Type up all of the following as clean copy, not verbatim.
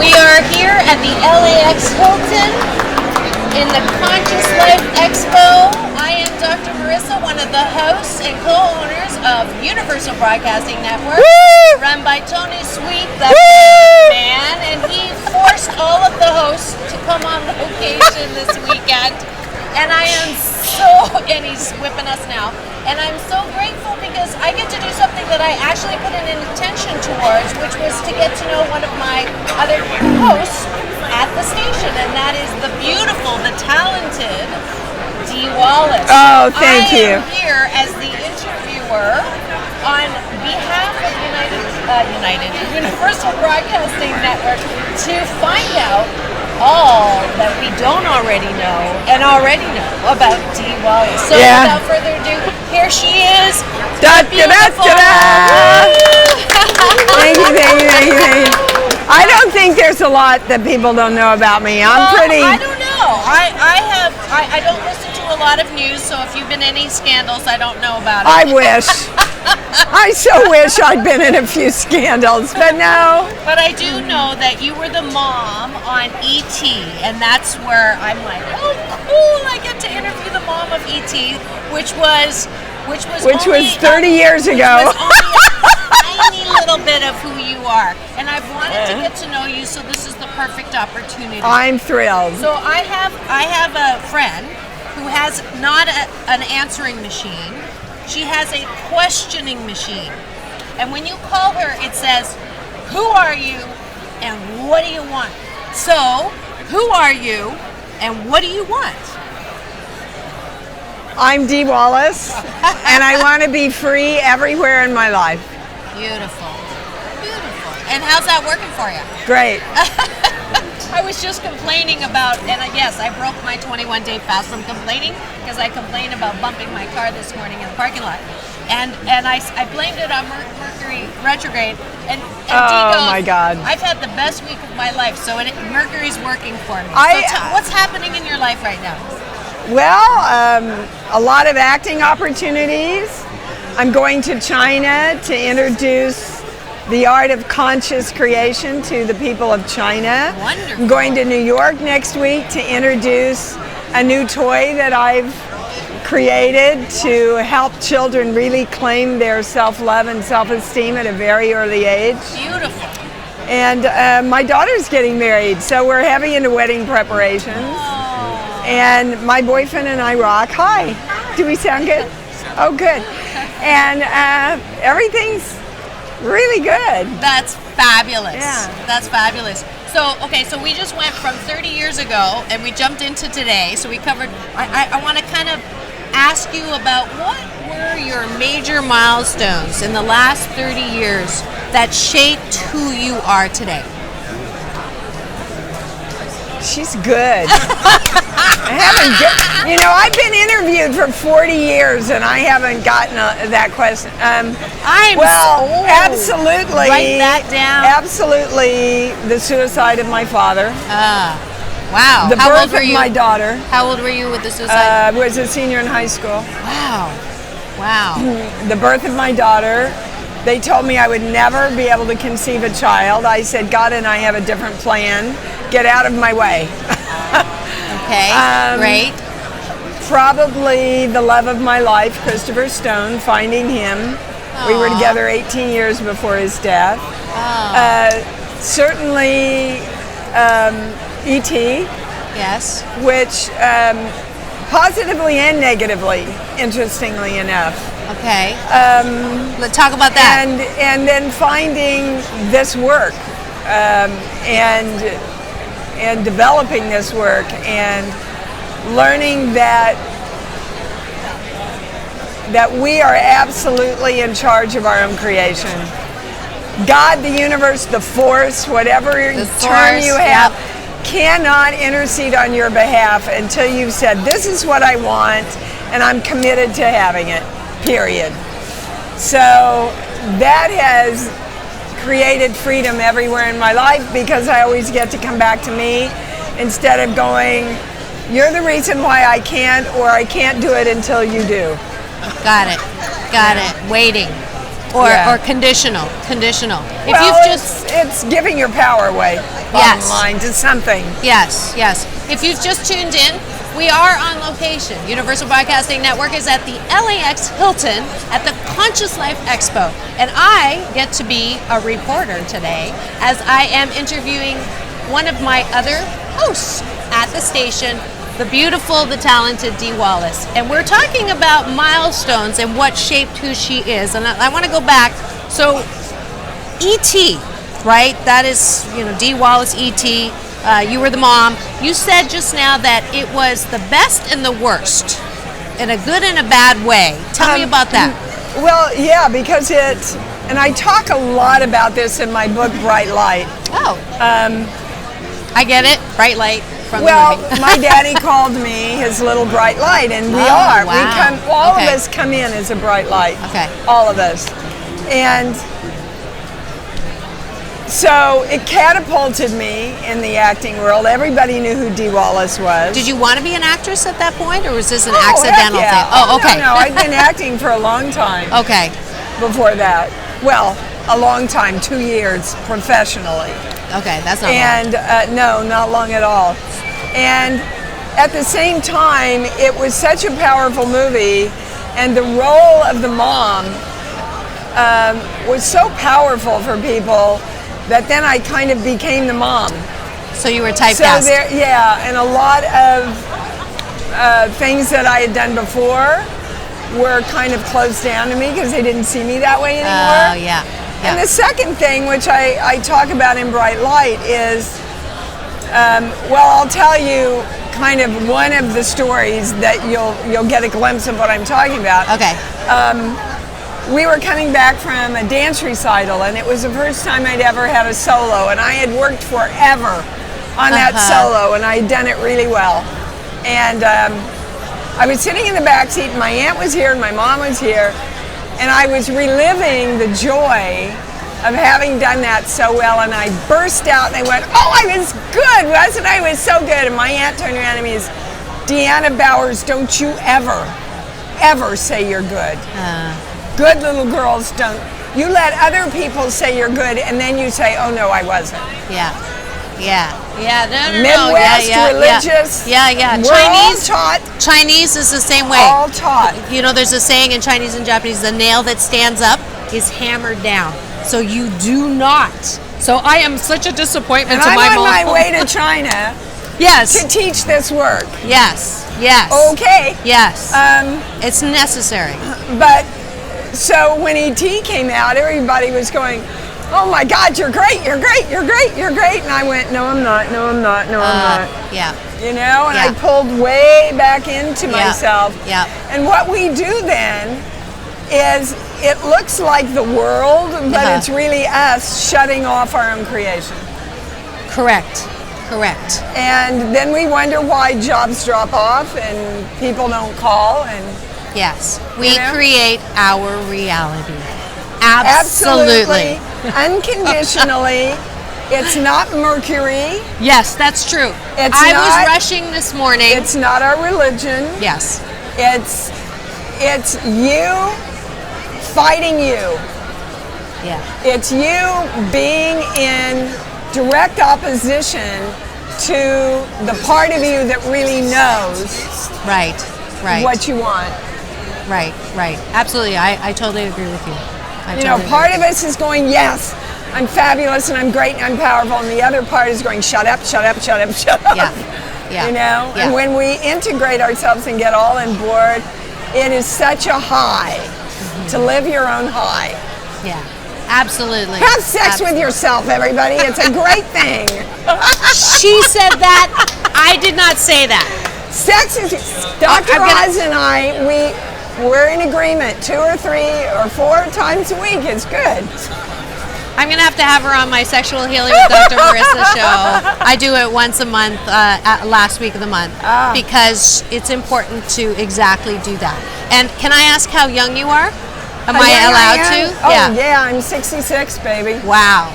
We are here at the LAX Hilton in the Conscious Life Expo. I am Dr. Marissa, one of the hosts and co-owners of Universal Broadcasting Network, run by Tony Sweet, the man, and he forced all of the hosts to come on location this weekend. And I am and he's whipping us now. And I'm so grateful because I get to do something that I actually put an intention towards, which was to get to know one of my other hosts at the station, and that is the beautiful, the talented DEE Wallace. Oh, thank you. I am here as the interviewer on behalf of Universal Broadcasting Network to find out all that we don't already know and already know about DEE Wallace. So without further ado, here she is. Thank you. I don't think there's a lot that people don't know about me. I don't know. I don't listen to a lot of news, so if you've been in any scandals, I don't know about it. I wish. I so wish I'd been in a few scandals, but no. But I do know that you were the mom on ET, and that's where I'm like, oh, cool! I get to interview the mom of ET, which was 30 years ago. Which was only a tiny little bit of who you are, and I've wanted to get to know you, so this is the perfect opportunity. I'm thrilled. So I have a friend who has not an answering machine. She has a questioning machine. And when you call her, it says, who are you and what do you want? So, who are you and what do you want? I'm DEE Wallace, and I want to be free everywhere in my life. Beautiful. Beautiful. And how's that working for you? Great. I was just complaining about, and yes, I broke my 21-day fast from complaining because I complained about bumping my car this morning in the parking lot, and I blamed it on Mercury retrograde. And oh goes, my God! I've had the best week of my life, so Mercury's working for me. So what's happening in your life right now? Well, a lot of acting opportunities. I'm going to China to introduce the art of conscious creation to the people of China. Wonderful. I'm going to New York next week to introduce a new toy that I've created to help children really claim their self-love and self-esteem at a very early age. Beautiful. And my daughter's getting married, so we're heavy into wedding preparations. Oh. And my boyfriend and I rock. Hi. Do we sound good? Oh, good. And everything's really good. That's fabulous. Yeah. That's fabulous. So, okay, so we just went from 30 years ago and we jumped into today. So we covered, I want to kind of ask you about what were your major milestones in the last 30 years that shaped who you are today? She's good. I've been interviewed for 40 years and I haven't gotten that question. Absolutely. Write that down. Absolutely, the suicide of my father. Wow. The birth of my daughter. How old were you with the suicide? I was a senior in high school. Wow. The birth of my daughter. They told me I would never be able to conceive a child. I said, God and I have a different plan. Get out of my way. Okay, great. Probably the love of my life, Christopher Stone, finding him. Aww. We were together 18 years before his death. Certainly ET. Yes. Which positively and negatively, interestingly enough. Okay. Let's talk about that. And then finding this work and developing this work and learning that we are absolutely in charge of our own creation. God, the universe, the force, whatever term you have, cannot intercede on your behalf until you've said, this is what I want and I'm committed to having it, period. So that has created freedom everywhere in my life because I always get to come back to me instead of going, you're the reason why I can't, or I can't do it until you do. Got it. Waiting. or conditional. If Well, you've just it's giving your power away, bottom line, to something. Yes. If you've just tuned in, we are on location. Universal Broadcasting Network is at the LAX Hilton at the Conscious Life Expo. And I get to be a reporter today as I am interviewing one of my other hosts at the station, the beautiful, the talented Dee Wallace. And we're talking about milestones and what shaped who she is. And I want to go back. So, ET, right? That is, Dee Wallace, ET. You were the mom. You said just now that it was the best and the worst, in a good and a bad way. Tell me about that. Well, yeah, because and I talk a lot about this in my book, Bright Light. Oh. I get it. Bright light from the movie. My daddy called me his little bright light, and we Wow. are. All of us come in as a bright light. Okay. All of us. And so it catapulted me in the acting world. Everybody knew who Dee Wallace was. Did you want to be an actress at that point, or was this an heck accidental yeah. thing? Oh, okay. No, I'd been acting for a long time. Okay. Before that. Well, a long time, 2 years professionally. Okay, that's not And no, not long at all. And at the same time, it was such a powerful movie, and the role of the mom was so powerful for people that then I kind of became the mom. So you were typecast. So and a lot of things that I had done before were kind of closed down to me because they didn't see me that way anymore. Oh, yeah. And the second thing, which I talk about in Bright Light, is, I'll tell you kind of one of the stories that you'll get a glimpse of what I'm talking about. Okay. We were coming back from a dance recital, and it was the first time I'd ever had a solo, and I had worked forever on that solo, and I had done it really well. And I was sitting in the back seat, and my aunt was here, and my mom was here, and I was reliving the joy of having done that so well, and I burst out, and they went, "Oh, I was good, wasn't I? I was so good." And my aunt turned around to me and said, "Deanna Bowers, don't you ever say you're good. Good little girls don't. You let other people say you're good, and then you say, oh, no, I wasn't." No. Midwest, religious. Yeah. We're all taught. Chinese is the same way. All taught. There's a saying in Chinese and Japanese, the nail that stands up is hammered down. So you do not. So I am such a disappointment to my mom. I'm on my way to China yes. to teach this work. Yes. Okay. Yes. It's necessary. But so when ET came out, everybody was going, "Oh my God, you're great, you're great, you're great, you're great." And I went, "No, I'm not, no, I'm not, no, I'm not." Yeah. And I pulled way back into myself. Yeah. And what we do then is it looks like the world, but it's really us shutting off our own creation. Correct. And then we wonder why jobs drop off and people don't call. And yes, we create our reality. Absolutely. Unconditionally. It's not Mercury. Yes, that's true. I was rushing this morning. It's not our religion. Yes. It's you fighting you. Yeah. It's you being in direct opposition to the part of you that really knows right what you want. Right. Absolutely. I totally agree with you. Part of us is going, yes, I'm fabulous and I'm great and I'm powerful, and the other part is going, shut up. Yeah. And when we integrate ourselves and get all on board, it is such a high to live your own high. Yeah, absolutely. Have sex with yourself, everybody. It's a great thing. She said that. I did not say that. Sex is, Dr. Oz and I, we're in agreement. 2 or 3 or 4 times a week is good. I'm going to have her on my Sexual Healing with Dr. Marissa show. I do it once a month, last week of the month, because it's important to exactly do that. And can I ask how young you are? Am I allowed to? Oh, yeah, I'm 66, baby. Wow.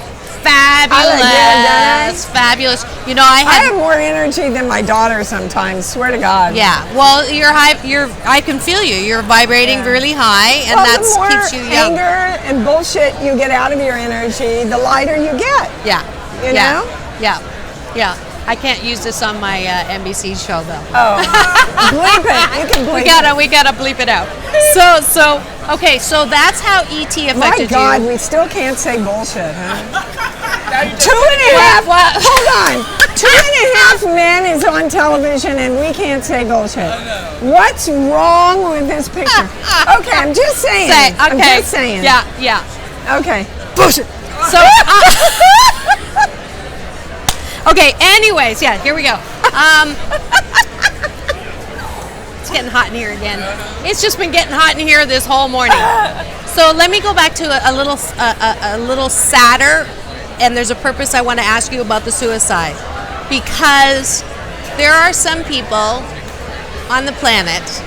fabulous. Fabulous. You know, I have more energy than my daughter sometimes, swear to God. Yeah. Well, I can feel you. You're vibrating really high, and the more keeps you young. anger and bullshit you get out of your energy, the lighter you get. Yeah. You know? Yeah. Yeah. I can't use this on my NBC show though. Oh, bleep it. You can bleep it. We gotta bleep it out. Okay, so that's how ET affected you. My God, we still can't say bullshit, huh? 2.5. What? Hold on. 2.5 Men is on television, and we can't say bullshit. What's wrong with this picture? Okay, I'm just saying. I'm just saying. Yeah. Okay. Bullshit. So. Okay, anyways, yeah, here we go. It's getting hot in here again. It's just been getting hot in here this whole morning. So let me go back to a little sadder, and there's a purpose I want to ask you about the suicide. Because there are some people on the planet,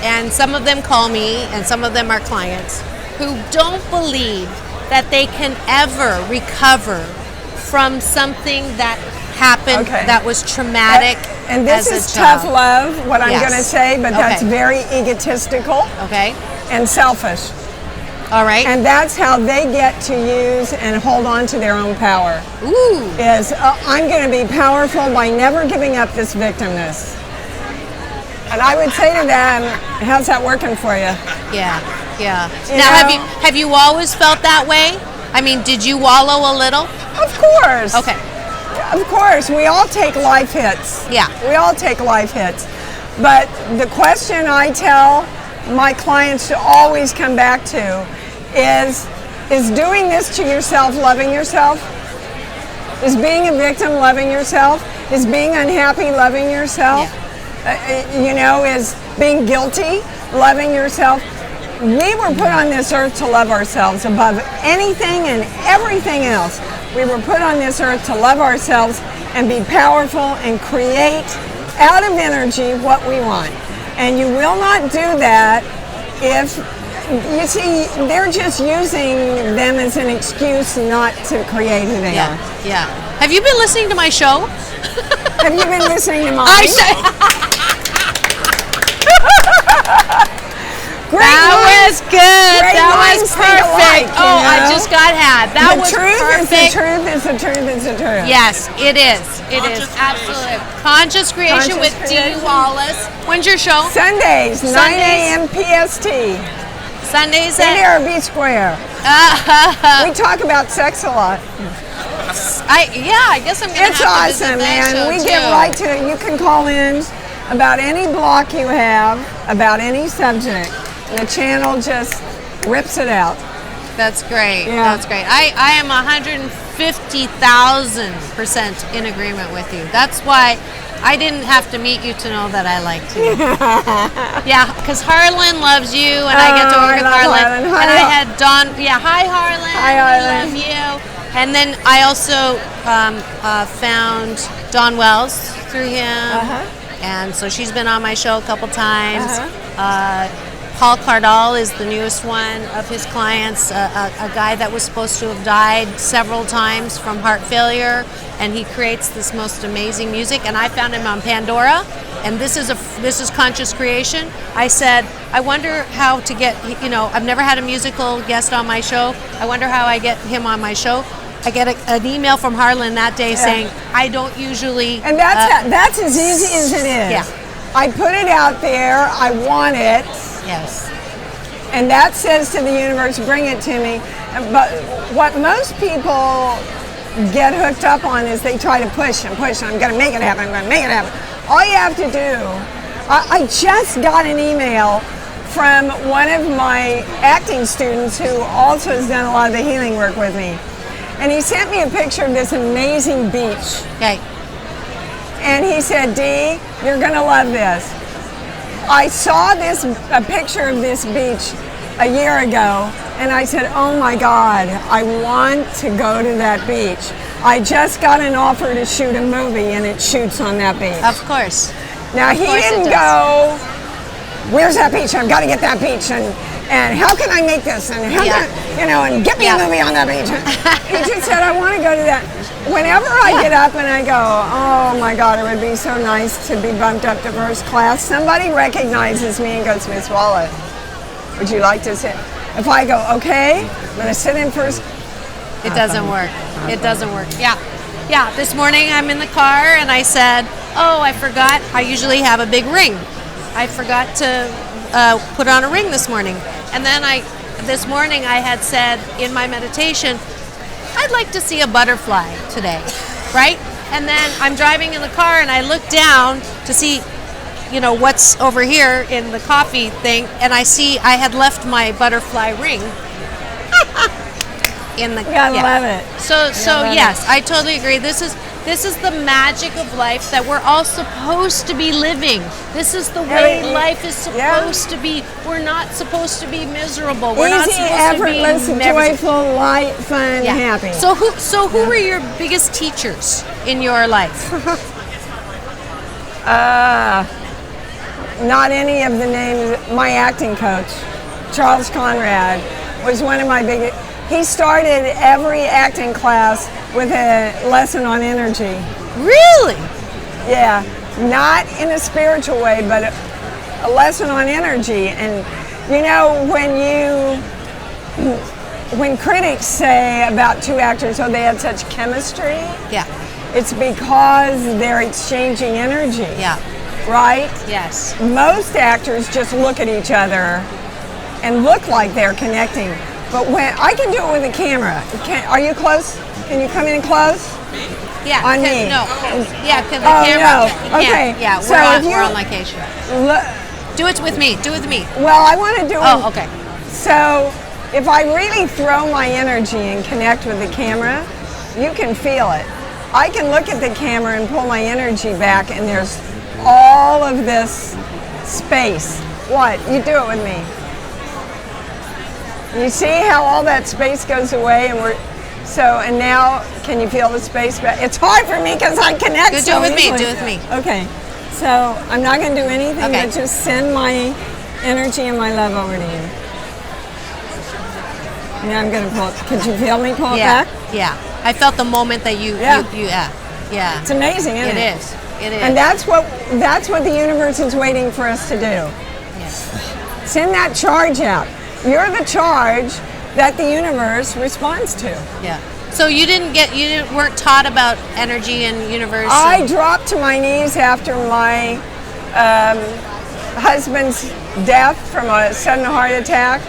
and some of them call me, and some of them are clients, who don't believe that they can ever recover from something that happened that was traumatic. And this is tough love, what I'm going to say, but that's very egotistical and selfish. All right. And that's how they get to use and hold on to their own power. Ooh. Is I'm going to be powerful by never giving up this victimness. And I would say to them, how's that working for you? Yeah. Now, have you always felt that way? I mean, did you wallow a little? Of course. Okay. Of course, we all take life hits. Yeah. We all take life hits. But the question I tell my clients to always come back to is doing this to yourself loving yourself? Is being a victim loving yourself? Is being unhappy loving yourself? Yeah. Is being guilty loving yourself? We were put on this earth to love ourselves above anything and everything else. We were put on this earth to love ourselves and be powerful and create out of energy what we want. And you will not do that if, you see, they're just using them as an excuse not to create who they are. Yeah. Have you been listening to my show? Have you been listening to mine? That was good. That was perfect. I just got had. That was perfect. The truth is the truth. Yes, it is. It is absolutely. Conscious Creation with DEE Wallace. When's your show? Sundays, 9 a.m. PST. Sundays at B Square. We talk about sex a lot. I guess I'm gonna It's awesome, man. We get right to it. You can call in about any block you have, about any subject. The channel just rips it out. That's great. Yeah. That's great. I am 150,000% in agreement with you. That's why I didn't have to meet you to know that I liked you. Yeah, because Harlan loves you, and I get to work with Harlan. And I had Dawn. Yeah, hi Harlan. Hi Harlan. I love you. And then I also found Dawn Wells through him, and so she's been on my show a couple times. Paul Cardall is the newest one of his clients, a guy that was supposed to have died several times from heart failure, and he creates this most amazing music. And I found him on Pandora, and this is Conscious Creation. I said, I wonder how to get, I've never had a musical guest on my show. I wonder how I get him on my show. I get an email from Harlan that day saying, I don't usually... And that's as easy as it is. Yeah. I put it out there, I want it. Yes. And that says to the universe, bring it to me. But what most people get hooked up on is they try to push and push. I'm going to make it happen. I'm going to make it happen. All you have to do, I just got an email from one of my acting students who also has done a lot of the healing work with me. And he sent me a picture of this amazing beach. Okay. And he said, Dee, you're going to love this. I saw a picture of this beach a year ago, and I said, oh my God, I want to go to that beach. I just got an offer to shoot a movie, and it shoots on that beach. Of course. Now, he didn't go, where's that beach? I've got to get that beach. And and how can I make this, and how can, and get me a movie on that beach. He just said, I want to go to that. Whenever I get up and I go, oh my God, it would be so nice to be bumped up to first class, somebody recognizes me and goes, Miss Wallace, would you like to sit? If I go, okay, I'm going to sit in first. It doesn't work. It doesn't work. Yeah. This morning I'm in the car and I said, oh, I forgot. I usually have a big ring. I forgot to put on a ring this morning. And then this morning I had said in my meditation, I'd like to see a butterfly today, right? And then I'm driving in the car and I look down to see, what's over here in the coffee thing, and I see I had left my butterfly ring in the. I love it. So yes, I totally agree. This is the magic of life that we're all supposed to be living. This is the way life is supposed to be. We're not supposed to be miserable. We're not supposed effortless, to be joyful, light, fun, happy. So who were your biggest teachers in your life? Not any of the names. My acting coach, Charles Conrad, was one of my biggest. He started every acting class with a lesson on energy. Really? Yeah, not in a spiritual way, but a lesson on energy. And when critics say about two actors, oh, they had such chemistry. Yeah. It's because they're exchanging energy. Yeah. Right? Yes. Most actors just look at each other and look like they're connecting. But when I can do it with a camera. Are you close? Can you come in close? Yeah. On me? No. Yeah, because the camera. No. Okay. Yeah, so we're on location. Do it with me. Do it with me. Well, I want to do it. Oh, okay. So if I really throw my energy and connect with the camera, you can feel it. I can look at the camera and pull my energy back, and there's all of this space. What? You do it with me. You see how all that space goes away, and and now can you feel the space back? It's hard for me because I connect so do it with easily. me. Do it with me. Okay. So I'm not going to do anything but just send my energy and my love over to you. Now I'm going to pull it. Could you feel me pull it back? Yeah. I felt the moment that you. Yeah. It's amazing, isn't it? It is. It is. And that's what the universe is waiting for us to do. Yeah. Send that charge out. You're the charge that the universe responds to. Yeah. So you weren't taught about energy and universe. I dropped to my knees after my husband's death from a sudden heart attack,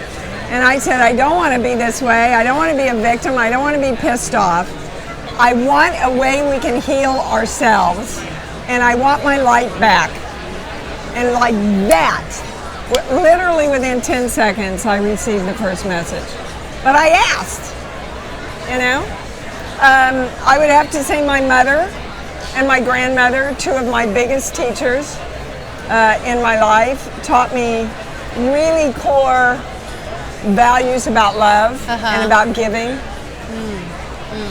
and I said, I don't want to be this way. I don't want to be a victim. I don't want to be pissed off. I want a way we can heal ourselves, and I want my light back. And like that, literally within 10 seconds, I received the first message. But I asked, I would have to say my mother and my grandmother, two of my biggest teachers in my life, taught me really core values about love and about giving.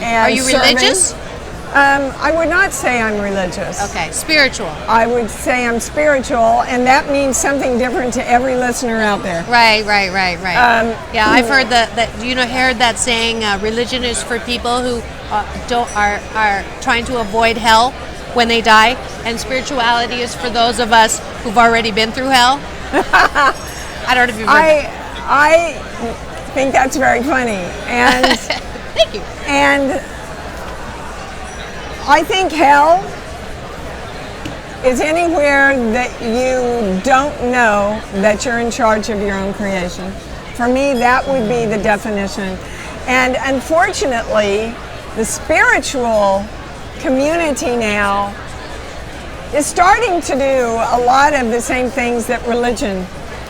And are you religious? I would not say I'm religious. Okay, spiritual. I would say I'm spiritual, and that means something different to every listener out there. Right. I've heard heard that saying, religion is for people who are trying to avoid hell when they die, and spirituality is for those of us who've already been through hell. I don't know if you've heard that. I think that's very funny, and thank you. And I think hell is anywhere that you don't know that you're in charge of your own creation. For me, that would be the definition. And unfortunately, the spiritual community now is starting to do a lot of the same things that religion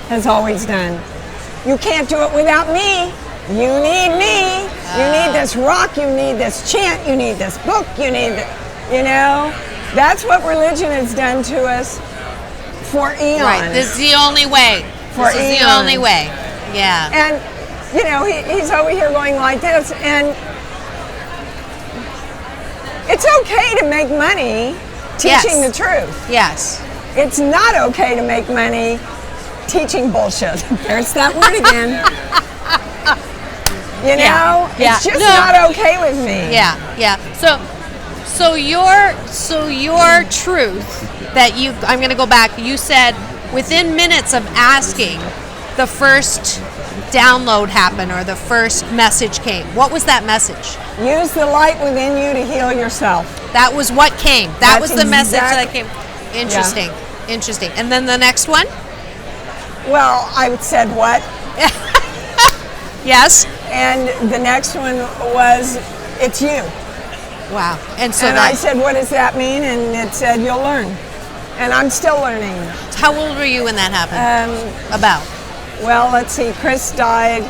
has always done. You can't do it without me. You need me. You need this rock. You need this chant. You need this book. You need, that's what religion has done to us for eons. Right. This is the only way. This is the only way. Yeah. And, he's over here going like this, and it's okay to make money teaching the truth. Yes. It's not okay to make money teaching bullshit. There's that word again. You know, it's just not okay with me. Yeah. So your truth that I'm going to go back. You said within minutes of asking, the first download happened or the first message came. What was that message? Use the light within you to heal yourself. That was what came. That was the message that came. Interesting. Yeah. Interesting. And then the next one? Well, I said what? Yes. And the next one was, it's you. Wow. And I said, what does that mean? And it said, you'll learn. And I'm still learning. How old were you when that happened? About? Well, let's see. Chris died.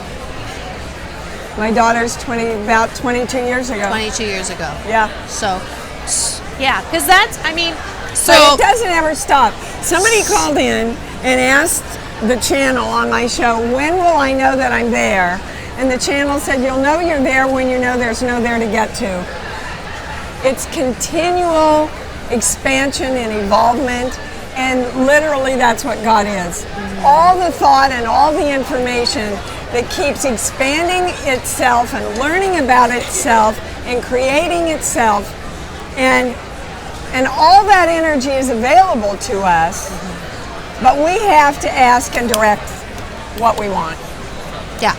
My daughter's about 22 years ago. 22 years ago. Yeah. So, yeah, because that's, so. But it doesn't ever stop. Somebody called in and asked the channel on my show, when will I know that I'm there? And the channel said, you'll know you're there when you know there's no there to get to. It's continual expansion and evolvement, and literally that's what God is. All the thought and all the information that keeps expanding itself and learning about itself and creating itself, and all that energy is available to us, but we have to ask and direct what we want. Yeah.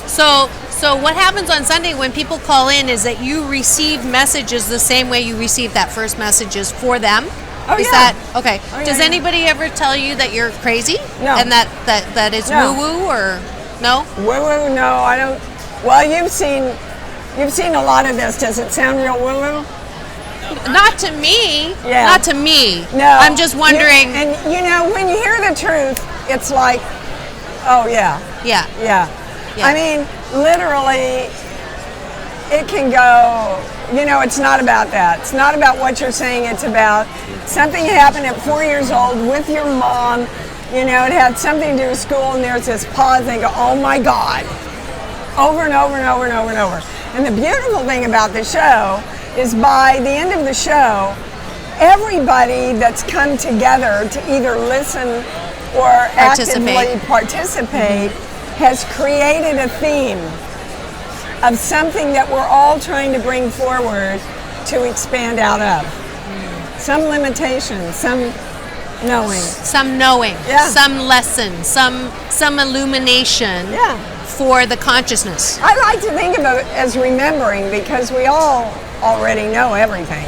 So what happens on Sunday when people call in is that you receive messages the same way you received that first messages for them. Oh, is yeah. that okay? Oh, Does yeah. anybody ever tell you that you're crazy? No. And that it's No. woo-woo or no? Woo-woo? No, I don't. Well, you've seen a lot of this. Does it sound real woo-woo? Not to me. Yeah. Not to me. No. I'm just wondering. And you know, when you hear the truth, it's like, oh yeah. Yeah. Yeah. Yeah. I mean, literally, it can go, it's not about that. It's not about what you're saying. It's about something happened at 4 years old with your mom. It had something to do with school, and there's this pause, and they go, oh my God. Over and over and over and over and over. And the beautiful thing about the show is by the end of the show, everybody that's come together to either listen or actively participate has created a theme of something that we're all trying to bring forward to expand out of. Some limitation, some knowing. Some knowing, Yeah. some lesson, some illumination for the consciousness. I like to think of it as remembering, because we all already know everything.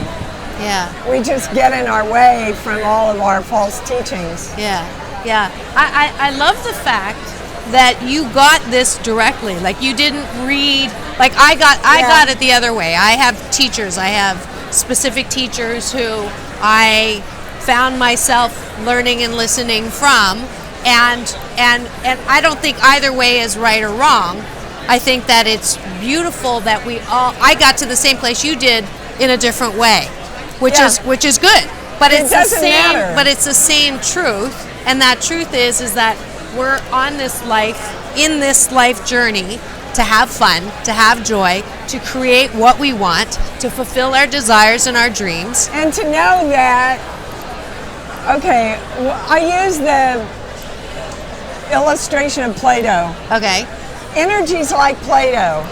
Yeah. We just get in our way from all of our false teachings. Yeah. I love the fact that you got this directly. Like, you didn't read, like I got it the other way. I have teachers. I have specific teachers who I found myself learning and listening from, and I don't think either way is right or wrong. I think that it's beautiful that I got to the same place you did in a different way, which is good. But it's the same matter. But it's the same truth, and that truth is that we're on this life journey to have fun, to have joy, to create what we want, to fulfill our desires and our dreams. And to know that, okay, I use the illustration of Play-Doh. Okay. Energy's like Play-Doh.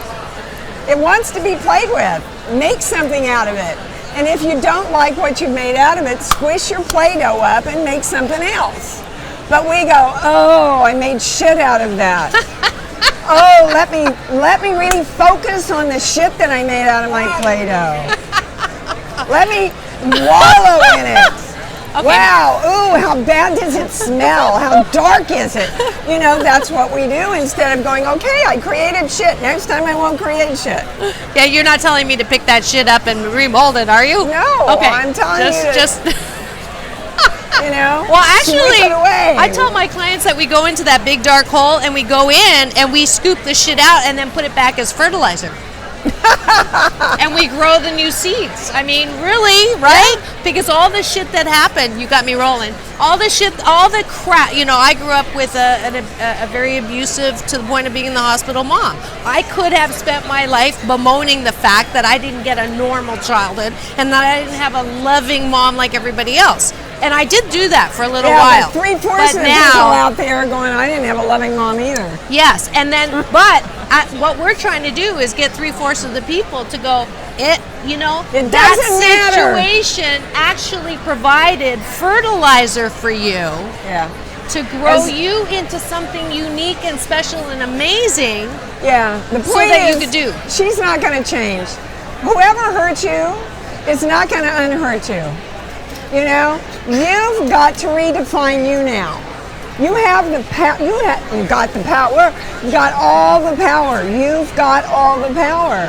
It wants to be played with. Make something out of it. And if you don't like what you've made out of it, squish your Play-Doh up and make something else. But we go, oh, I made shit out of that. Oh, let me really focus on the shit that I made out of my Play-Doh. Let me wallow in it. Okay. Wow, ooh, how bad does it smell? How dark is it? That's what we do instead of going, okay, I created shit. Next time I won't create shit. Yeah, you're not telling me to pick that shit up and remold it, are you? No, okay. I'm telling you just Well, actually, I tell my clients that we go into that big dark hole and we go in and we scoop the shit out and then put it back as fertilizer. And we grow the new seeds. I mean, really, right? Yeah. Because all the shit that happened, you got me rolling. All the shit, all the crap. I grew up with a very abusive, to the point of being in the hospital, mom. I could have spent my life bemoaning the fact that I didn't get a normal childhood and that I didn't have a loving mom like everybody else. And I did do that for a little Yeah, while. but 3/4 of the people out there are going, I didn't have a loving mom either. Yes, and then, but what we're trying to do is get 3/4 of the people to go, it It that doesn't matter. situation actually provided fertilizer for you Yeah. to grow you into something unique and special and amazing. Yeah. The So point that you is, could do. she's not going to change. Whoever hurt you is not going to unhurt you. You've got to redefine you now. You have the power. You got the power. You got all the power. You've got all the power.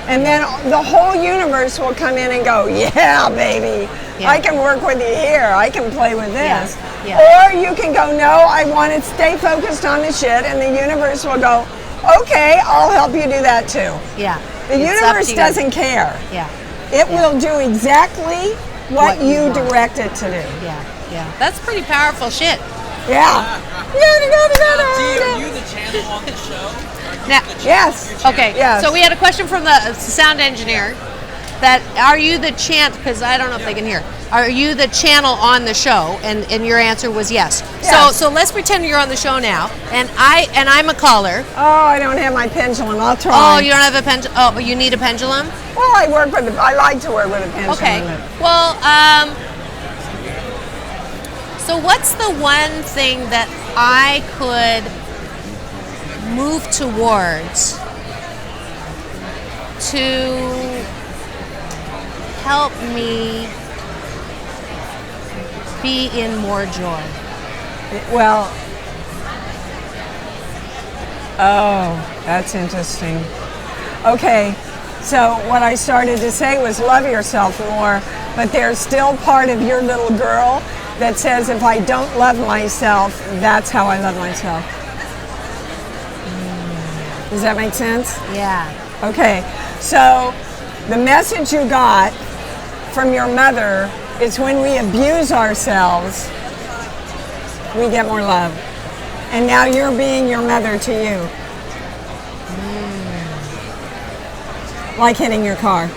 And then the whole universe will come in and go, yeah, baby, I can work with you here. I can play with this. Yeah. Or you can go, no, I want to stay focused on the shit. And the universe will go, okay, I'll help you do that too. Yeah. The universe doesn't care. Yeah. It will do exactly what you want. direct it to do. Yeah. That's pretty powerful shit. Yeah. Dee, are you the channel on the show? Now, Yes. okay. Yes. So we had a question from the sound engineer. That are you the because I don't know if they can hear. Are you the channel on the show? And your answer was yes. Yes. So let's pretend you're on the show now, and I'm a caller. Oh, I don't have my pendulum. I'll try. Oh, you don't have a pendulum. Oh, you need a pendulum. Well, I like to work with a pendulum. Okay. Well, so what's the one thing that I could move towards to help me be in more joy? Well, oh, that's interesting. Okay, so what I started to say was love yourself more, but there's still part of your little girl that says if I don't love myself, that's how I love myself. Does that make sense? Yeah. Okay, so the message you got from your mother is when we abuse ourselves, we get more love. And now you're being your mother to you. Like hitting your car.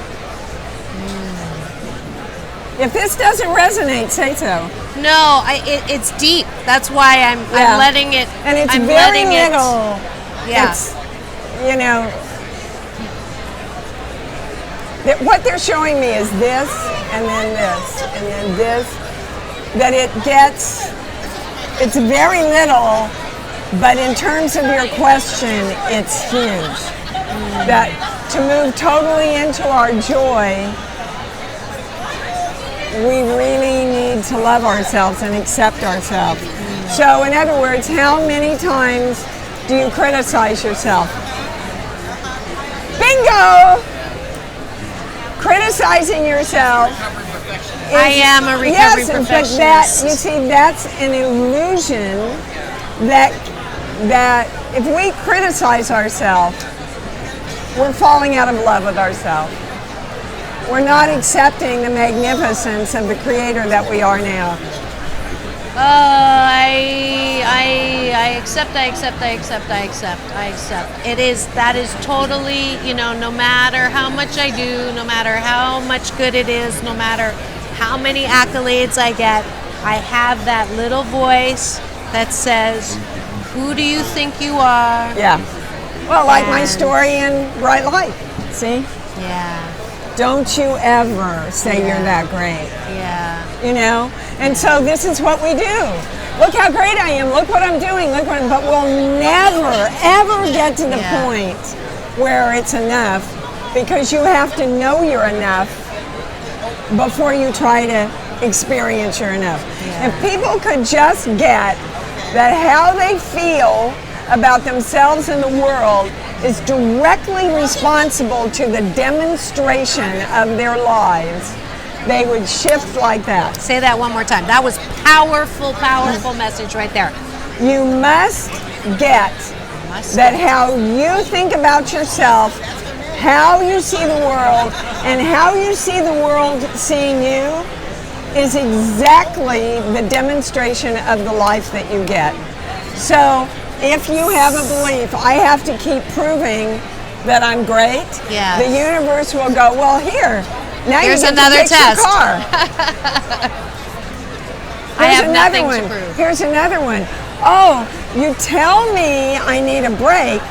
If this doesn't resonate, say so. No, it's deep. That's why I'm letting it. And it's I'm very letting little. Yeah. It's, what they're showing me is this, and then this, and then this. That it's very little, but in terms of your question, it's huge. That to move totally into our joy, we really need to love ourselves and accept ourselves. So in other words, how many times do you criticize yourself? Bingo! Criticizing yourself. I am a recovery perfectionist. But that's an illusion that if we criticize ourselves, we're falling out of love with ourselves. We're not accepting the magnificence of the creator that we are now. I accept. That is totally, no matter how much I do, no matter how much good it is, no matter how many accolades I get, I have that little voice that says, who do you think you are? Yeah. Well, like my story in Bright Light. See? Yeah. Don't you ever say you're that great. Yeah. And so this is what we do. Look how great I am. Look what I'm doing. But we'll never, ever get to the point where it's enough, because you have to know you're enough before you try to experience you're enough. Yeah. If people could just get that how they feel about themselves and the world is directly responsible to the demonstration of their lives, they would shift like that. Say that one more time. That was powerful message right there. You must get that how you think about yourself, how you see the world, and how you see the world seeing you is exactly the demonstration of the life that you get. So if you have a belief, I have to keep proving that I'm great, the universe will go, well, here, now here's you get another to fix test. your car. I have another nothing one. to prove. Here's another one. Oh, you tell me I need a break,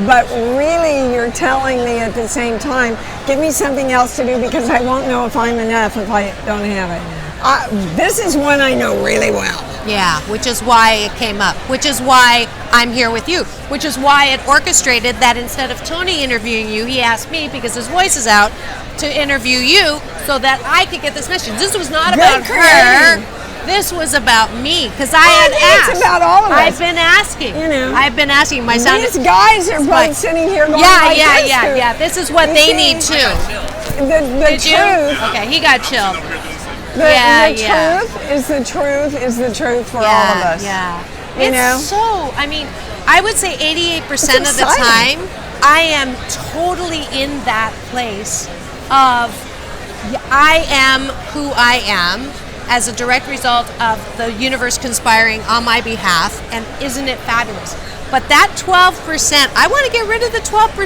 but really you're telling me at the same time, give me something else to do because I won't know if I'm enough if I don't have it. This is one I know really well. Yeah, which is why it came up, which is why I'm here with you, which is why it orchestrated that instead of Tony interviewing you, he asked me, because his voice is out, to interview you so that I could get this message. This was not about her. This was about me, because I had asked. It's about all of us. I've been asking. You know. I've been asking. My son. These guys are both sitting here going like this. Yeah. This is what they need too. The Did you? truth. Okay, he got chilled. The truth is the truth for all of us. Yeah. You know? So, I mean, I would say 88% of the time, I am totally in that place of I am who I am as a direct result of the universe conspiring on my behalf, and isn't it fabulous? But that 12%, I want to get rid of the 12%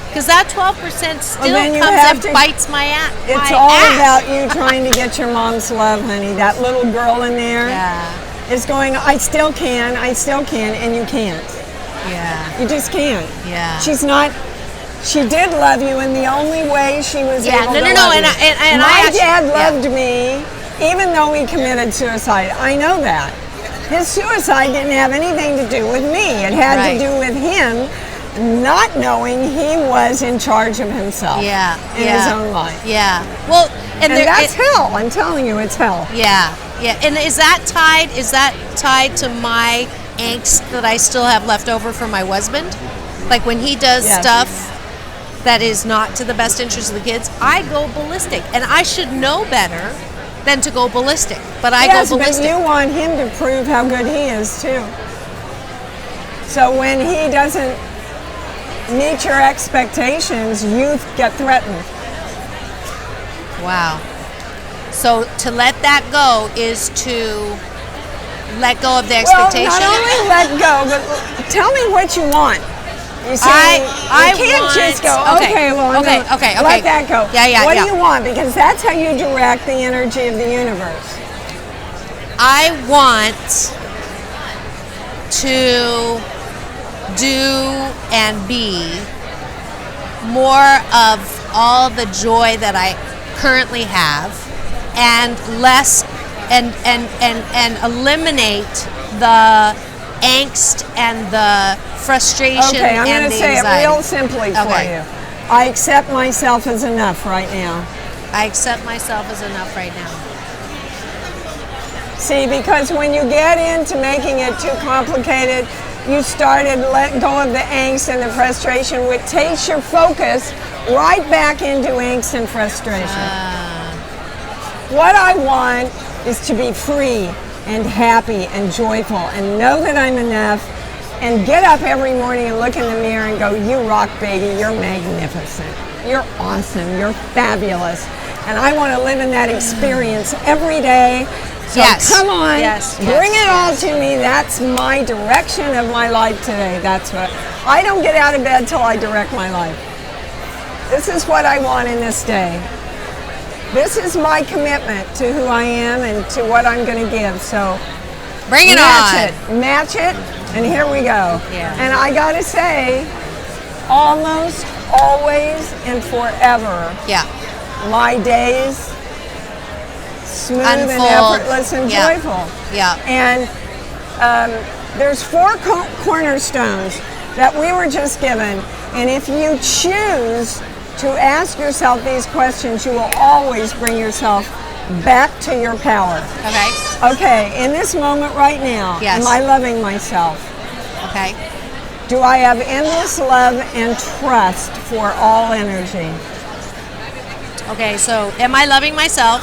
because that 12% still comes and bites my ass. It's all about you trying to get your mom's love, honey. That little girl in there is going, I still can, and you can't. Yeah. You just can't. Yeah. She's not. She did love you in the only way she was able to love you. And my dad loved me, even though he committed suicide. I know that. His suicide didn't have anything to do with me. It had to do with him not knowing he was in charge of himself in his own life. Yeah. Well, and that's hell. I'm telling you, it's hell. Yeah. Yeah. And is that tied to my angst that I still have left over from my husband? Like when he does stuff that is not to the best interest of the kids, I go ballistic. And I should know better than to go ballistic. But I go ballistic. But you want him to prove how good he is too. So when he doesn't meet your expectations, you get threatened. Wow. So to let that go is to let go of the expectation? Well, not only let go, but tell me what you want. You see, I you can't just go, okay, let that go. What do you want? Because that's how you direct the energy of the universe. I want to do and be more of all the joy that I currently have, and less and eliminate the angst and the frustration okay, I'm and going to say anxiety. it real simply for you. I accept myself as enough right now. I accept myself as enough right now. See, because when you get into making it too complicated, you started letting go of the angst and the frustration, which takes your focus right back into angst and frustration. What I want is to be free and happy and joyful and know that I'm enough and get up every morning and look in the mirror and go, you rock, baby, you're magnificent, you're awesome, you're fabulous. And I want to live in that experience every day. So come on, bring it all to me. That's my direction of my life today. That's what, I don't get out of bed till I direct my life. This is what I want in this day. This is my commitment to who I am and to what I'm going to give. So bring it on. Match it, and here we go. Yeah. And I got to say, almost always and forever, my days smooth and effortless and joyful. Yeah. And there's 4 cornerstones that we were just given, and if you choose to ask yourself these questions, you will always bring yourself back to your power. Okay, in this moment right now, am I loving myself? Okay. Do I have endless love and trust for all energy? Okay, so am I loving myself?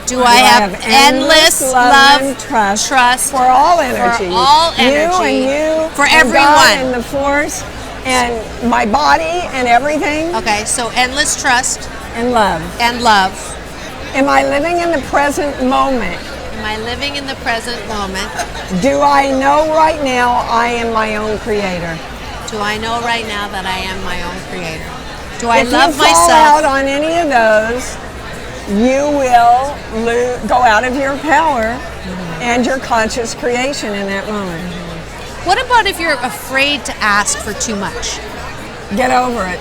Do I have endless love and trust for all energy? For all energy. You and you. For and everyone. God and the force and my body and everything. Okay, so endless trust. And love. And love. Am I living in the present moment? Am I living in the present moment? Do I know right now I am my own creator? Do I know right now that I am my own creator? Do I if love you fall myself? out on any of those, you will go out of your power and your conscious creation in that moment. What about if you're afraid to ask for too much? Get over it.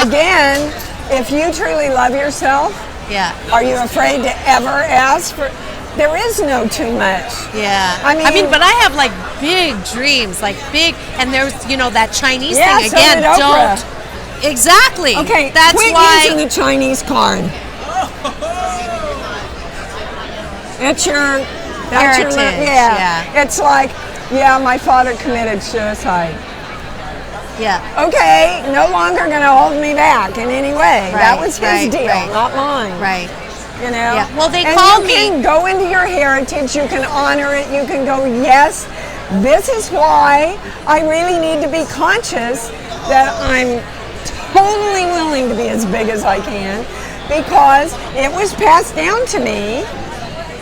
Again, if you truly love yourself, are you afraid to ever ask for? There is no too much. Yeah. I mean, but I have like big dreams, like big, and there's that Chinese yeah, thing so again. did Oprah. Don't. Exactly. Okay, that's quit why. using the Chinese card. It's your Heritage, yeah. It's like, my father committed suicide. Yeah. Okay, no longer going to hold me back in any way. That was his deal, not mine. Right. You know? Yeah. Well, they and call you me. can go into your heritage, you can honor it, you can go, yes, this is why I really need to be conscious that I'm totally willing to be as big as I can, because it was passed down to me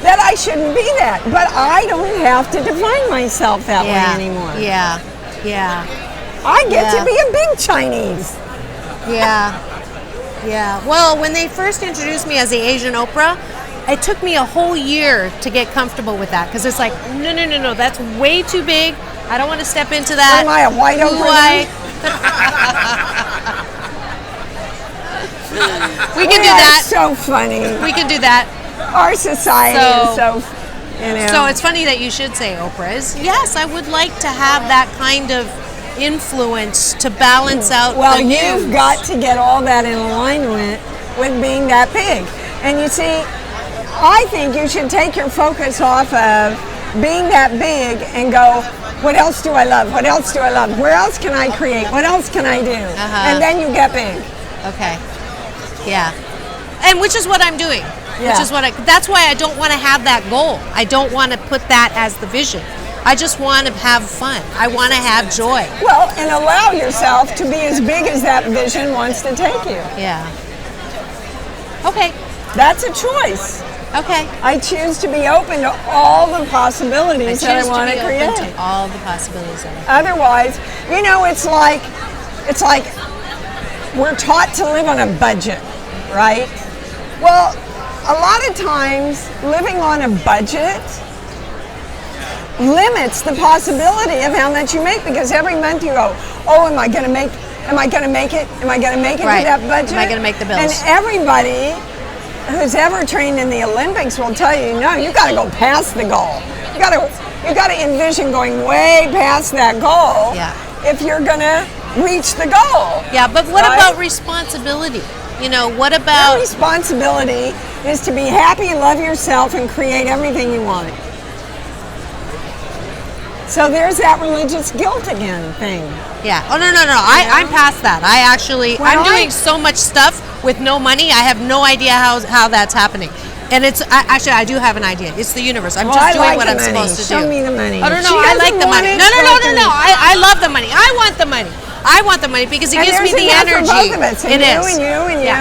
that I shouldn't be that. But I don't have to define myself that way anymore. Yeah. I get to be a big Chinese. Yeah. Well, when they first introduced me as the Asian Oprah, it took me a whole year to get comfortable with that, because it's like, no, that's way too big. I don't want to step into that. Am I a white Oprah? We can do that. So funny. We can do that. Our society is so, So it's funny that you should say Oprah. Yes, I would like to have that kind of influence to balance out well, the you've news. got to get all that in alignment with being that big. And you see, I think you should take your focus off of being that big and go, what else do I love? What else do I love? Where else can I create? What else can I do? And then you get big. Okay. Yeah. And which is what I'm doing. Yeah. Which is that's why I don't want to have that goal. I don't want to put that as the vision. I just want to have fun. I want to have joy. Well, and allow yourself to be as big as that vision wants to take you. Yeah. Okay. That's a choice. Okay. I choose to be open to all the possibilities that I want to create. Open to all the possibilities that Otherwise, it's like we're taught to live on a budget, right? Well, a lot of times living on a budget limits the possibility of how much you make, because every month you go, am I going to make it? Am I going to make it to that budget? Am I going to make the bills? And everybody who's ever trained in the Olympics will tell you, no, you got to go past the goal. You got to envision going way past that goal if you're going to reach the goal. Yeah, but what about responsibility? What about... Your responsibility is to be happy, love yourself, and create everything you want. So there's that religious guilt again thing. Yeah. Oh, no. I'm past that. I'm doing so much stuff with no money. I have no idea how that's happening. And it's, I do have an idea. It's the universe. I'm just doing what I'm supposed to do. Show me the money. Oh, no, I like the money. No. I love the money. I want the money. I want the money because it gives me the energy. For both of us. And it you is. And you and you.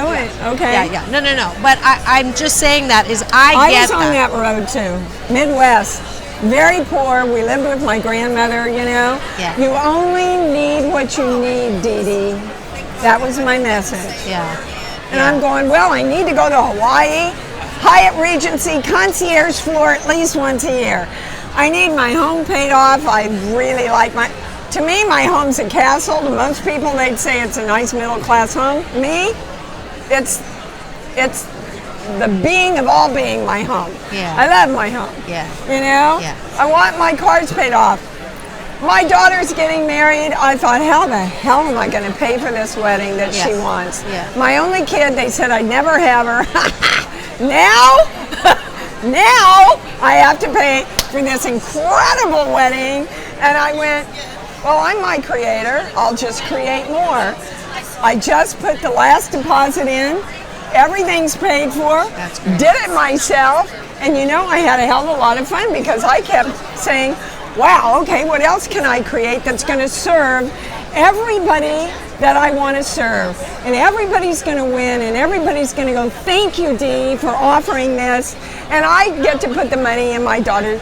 Okay. Yeah. No. But I'm just saying that I get was on that road too. Midwest. Very poor. We lived with my grandmother, Yeah. You only need what you need, Dee Dee. That was my message. Yeah. And I'm going, I need to go to Hawaii, Hyatt Regency, concierge floor at least once a year. I need my home paid off. I really like to me, my home's a castle. To most people, they'd say it's a nice middle-class home. Me, it's the being of all being, my home. Yeah. I love my home. Yeah. Yeah. I want my cards paid off. My daughter's getting married. I thought, how the hell am I going to pay for this wedding that she wants? Yeah. My only kid, they said I'd never have her. Now I have to pay for this incredible wedding. And I went, I'm my creator. I'll just create more. I just put the last deposit in. Everything's paid for. That's great. Did it myself. And I had a hell of a lot of fun because I kept saying, wow, okay, what else can I create that's going to serve everybody that I want to serve? And everybody's going to win, and everybody's going to go, thank you, Dee, for offering this. And I get to put the money in my daughter.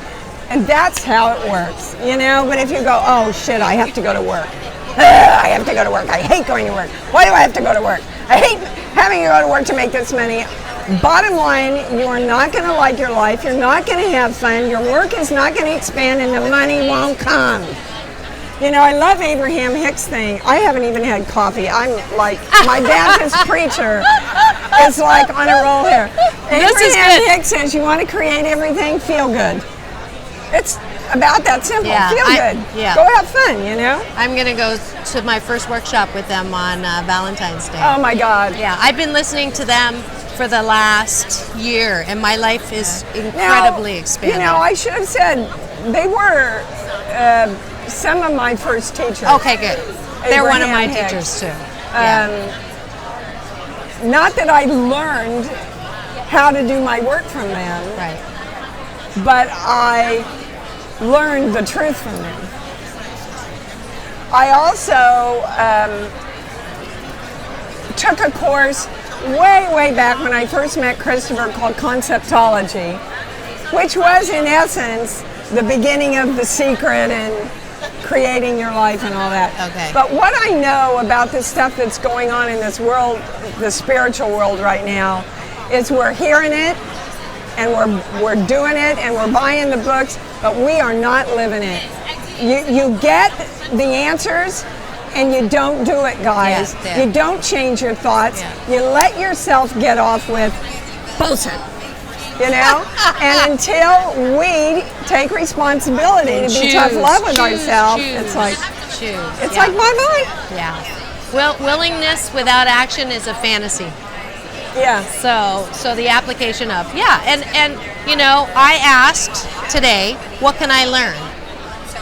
And that's how it works, But if you go, oh, shit, I have to go to work. I have to go to work. I hate going to work. Why do I have to go to work? I hate having to go to work to make this money. Bottom line, you are not going to like your life. You're not going to have fun. Your work is not going to expand, and the money won't come. You know, I love Abraham Hicks' thing. I haven't even had coffee. I'm like, my Baptist preacher is like on a roll here. Abraham Hicks says, you want to create everything, feel good. It's about that simple. Feel good. Yeah. Go have fun, you know? I'm going to go to my first workshop with them on Valentine's Day. Oh my God. Yeah, I've been listening to them for the last year, and my life is incredibly expanded. You know, I should have said they were some of my first teachers. Okay, good. They're one of my Hicks. teachers too. Not that I learned how to do my work from them, Right. but I learned the truth from them. I also took a course way back when I first met Christopher called Conceptology, which was in essence the beginning of The Secret and creating your life and all that. Okay. But what I know about this stuff that's going on in this world, the spiritual world right now, is we're hearing it and we're doing it and we're buying the books, but we are not living it. You get the answers and you don't do it, guys. Yeah. You don't change your thoughts. Yeah. You let yourself get off with bullshit. You know? And until we take responsibility to be tough love with ourselves, it's like, it's like bye-bye. Yeah. Well, willingness without action is a fantasy. Yeah. So the application of, and you know, I asked today, what can I learn?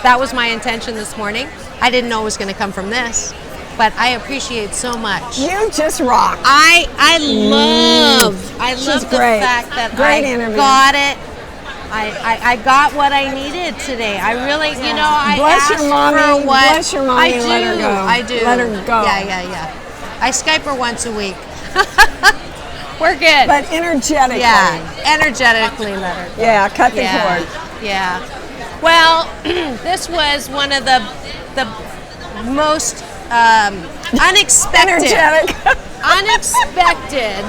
That was my intention this morning. I didn't know it was going to come from this, but I appreciate so much. You just rock. I love the great. fact that Great I interview. got it. I got what I needed today. I really, you know, I Bless asked your mommy. for what Bless your mommy. I do. Let her go. I do. Let her go. Yeah. I Skype her once a week. We're good. But energetically. Yeah, energetically let her go. Yeah, cut the cord. Yeah. Well, this was one of the most unexpected. Energetic. Unexpected.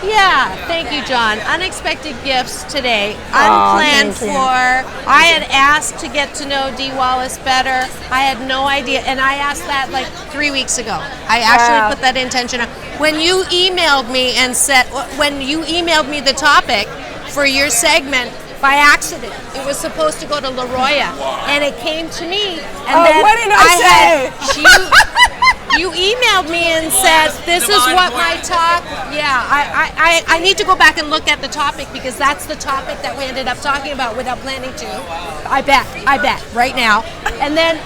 Yeah, thank you, John. Unexpected gifts today. Unplanned thank you. for. I had asked to get to know Dee Wallace better. I had no idea, and I asked that like 3 weeks ago. I actually put that intention on. When you emailed me and said, when you emailed me the topic for your segment, by accident, it was supposed to go to La Roya, and it came to me. And then what did I say? You emailed me and said, this is what my talk, I need to go back and look at the topic because that's the topic that we ended up talking about without planning to. I bet, right now. And then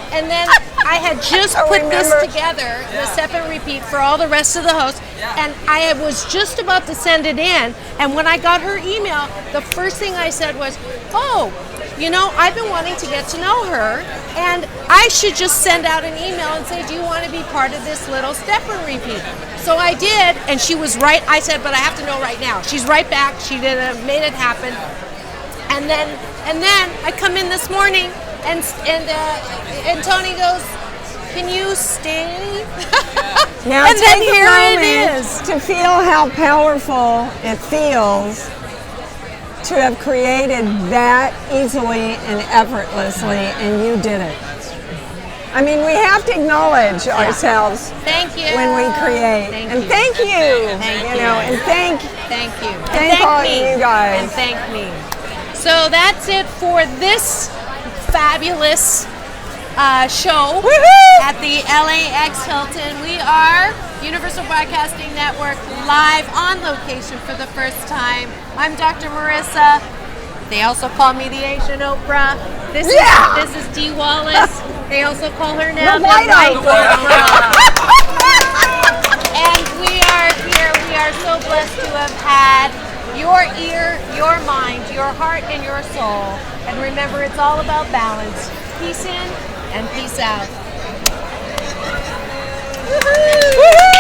I had just put this together, the step and repeat for all the rest of the hosts, and I was just about to send it in, and when I got her email, the first thing I said was, oh, you know, I've been wanting to get to know her, and I should just send out an email and say, do you want to be part of this little step and repeat? So I did, and she was right. I said, but I have to know right now. She's right back. She did it, made it happen. And then I come in this morning, and Tony goes, can you stay? Now and then take here a it moment is. to feel how powerful it feels to have created that easily and effortlessly, and you did it. I mean, we have to acknowledge ourselves Thank you. when we create. Thank and you. thank you. Thank you you. know, and thank you. And thank all me. you guys. And thank me. So that's it for this fabulous show at the LAX Hilton. We are Universal Broadcasting Network live on location for the first time. I'm Dr. Marissa. They also call me the Asian Oprah. This is Dee Wallace. They also call her now The White Oprah. And we are here. We are so blessed to have had your ear, your mind, your heart, and your soul. And remember, it's all about balance. Peace in and peace out. Woohoo!